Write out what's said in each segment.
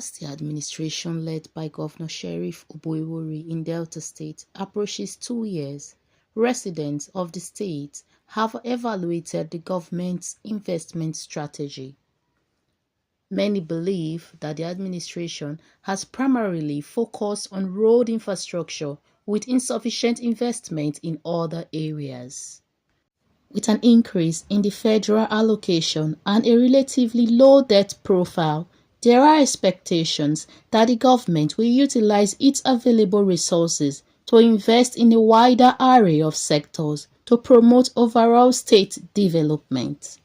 As the administration led by Governor Sheriff Oborevwori in Delta State approaches 2 years, residents of the state have evaluated the government's investment strategy. Many believe that the administration has primarily focused on road infrastructure with insufficient investment in other areas. With an increase in the federal allocation and a relatively low debt profile, there are expectations that the government will utilize its available resources to invest in a wider array of sectors to promote overall state development.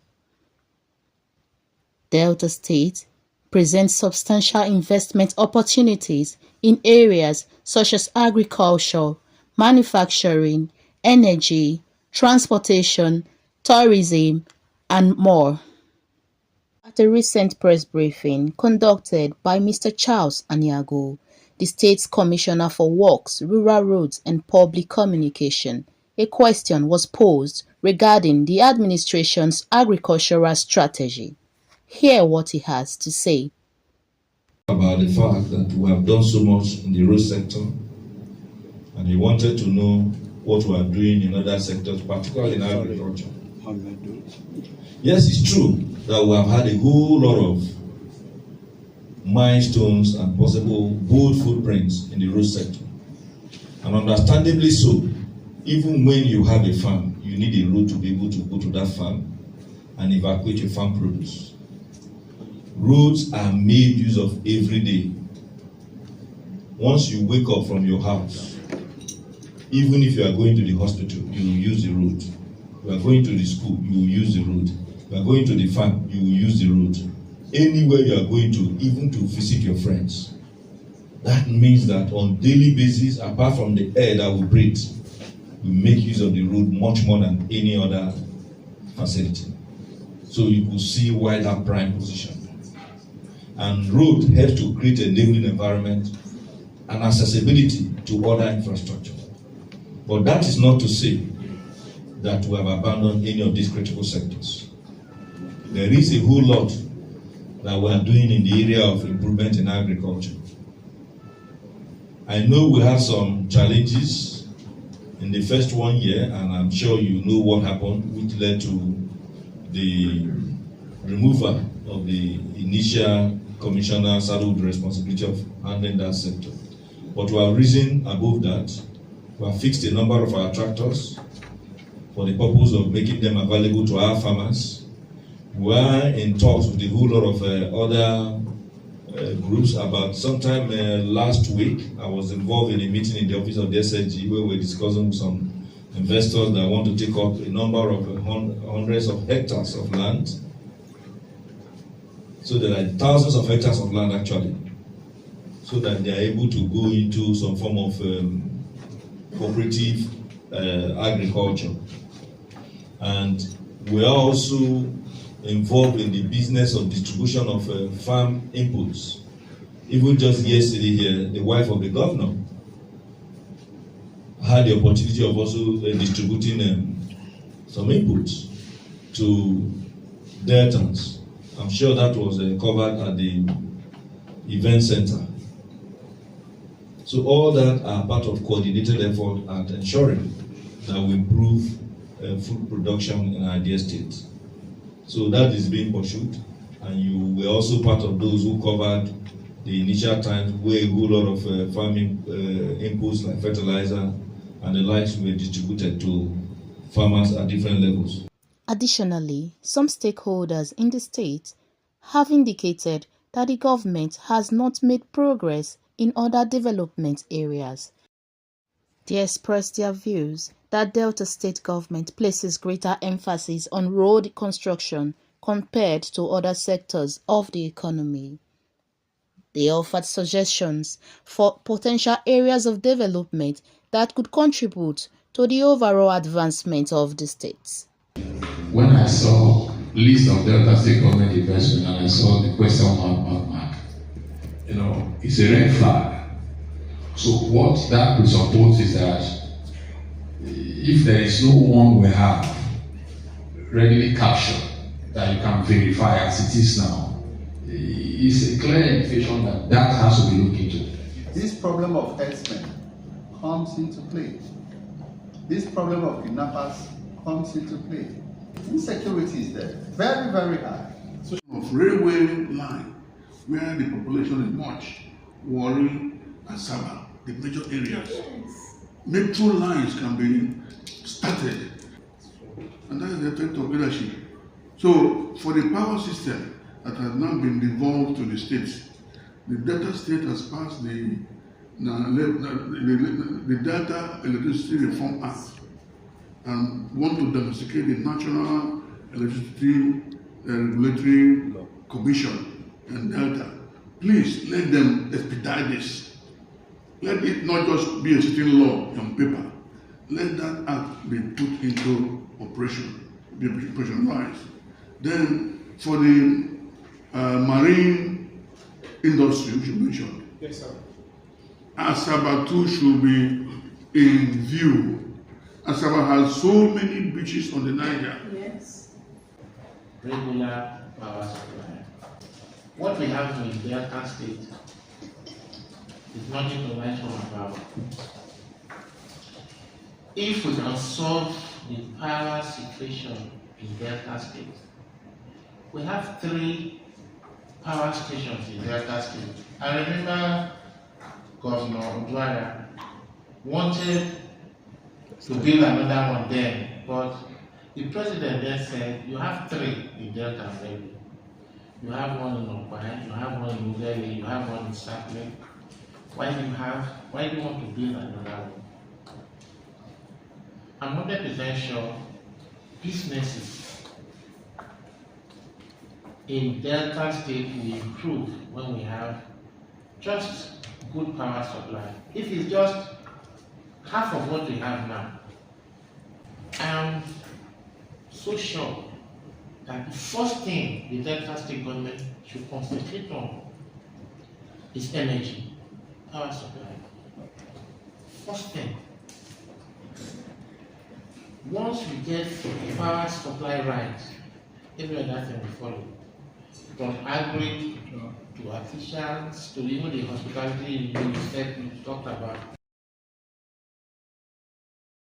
Delta State presents substantial investment opportunities in areas such as agriculture, manufacturing, energy, transportation, tourism, and more. At a recent press briefing conducted by Mr. Charles Aniago, the state's Commissioner for Works, Rural Roads and Public Communication, a question was posed regarding the administration's agricultural strategy. Hear what he has to say. About the fact that we have done so much in the road sector, and he wanted to know what we are doing in other sectors, particularly in agriculture. Yes, it's true that we have had a whole lot of milestones and possible bold footprints in the road sector. And understandably so, even when you have a farm, you need a road to be able to go to that farm and evacuate your farm produce. Roads are made use of every day. Once you wake up from your house, even if you are going to the hospital, you will use the road. You are going to the school, you will use the road. You are going to the farm, you will use the road. Anywhere you are going to, even to visit your friends. That means that on daily basis, apart from the air that we breathe, we make use of the road much more than any other facility. So you could see why that prime position. And road helps to create a enabling environment and accessibility to other infrastructure. But that is not to say that we have abandoned any of these critical sectors. There is a whole lot that we are doing in the area of improvement in agriculture. I know we have some challenges in the first 1 year, and I'm sure you know what happened, which led to the removal of the initial commissioner saddled with the responsibility of handling that sector. But we have risen above that. We have fixed a number of our tractors for the purpose of making them available to our farmers. We are in talks with a whole lot of other groups. About sometime last week, I was involved in a meeting in the office of the SSG where we were discussing with some investors that want to take up a number of hundreds of hectares of land. So there are thousands of hectares of land actually, so that they are able to go into some form of cooperative agriculture. And we are also involved in the business of distribution of farm inputs. Even just yesterday here, the wife of the governor had the opportunity of also distributing some inputs to Deltans. I'm sure that was covered at the event center. So all that are part of coordinated effort at ensuring that we improve food production in our dear state. So that is being pursued, and you were also part of those who covered the initial times where a whole lot of farming inputs like fertilizer and the likes were distributed to farmers at different levels. Additionally, some stakeholders in the state have indicated that the government has not made progress in other development areas. They expressed their views that Delta State government places greater emphasis on road construction compared to other sectors of the economy. They offered suggestions for potential areas of development that could contribute to the overall advancement of the state. When I saw list of Delta State government investment and I saw the question mark, it's a red flag. So what that presupposes is that if there is no one we have readily captured that you can verify as it is now, is a clear indication that that has to be looked into. This problem of herdsmen comes into play. This problem of kidnappers comes into play. Insecurity is there, very, very high. Of railway line where the population is much, Warri and Saba, the major areas. Metro lines can be started, and that is the effect of leadership. So, for the power system that has now been devolved to the states, the Delta State has passed the Delta Electricity Reform Act and want to domesticate the National Electricity Regulatory Commission and Delta. Please let them expedite this. Let it not just be a sitting law on paper. Let that act be put into operation, be operationalized. Then for the marine industry, which you mentioned, Yes, sir. Asaba too should be in view. Asaba has so many beaches on the Niger. Yes. Regular power supply. What we have in Delta State is nothing to write home about. If we can solve the power situation in Delta State, we have 3 power stations in Delta State. I remember Governor Oborevwori wanted to build another one then, but the president then said, you have 3 in Delta already. You have one in Okpai, you have one in Ughelli, you have one in Sapling. Why do you want to build another one? I'm 100% sure businesses in Delta State will improve when we have just good power supply. If it's just half of what we have now, I'm so sure that the first thing the Delta State government should concentrate on is energy, power supply. First thing. Once we get the power supply right, every other thing will follow. From agri to artisans to even the hospitality you talked about.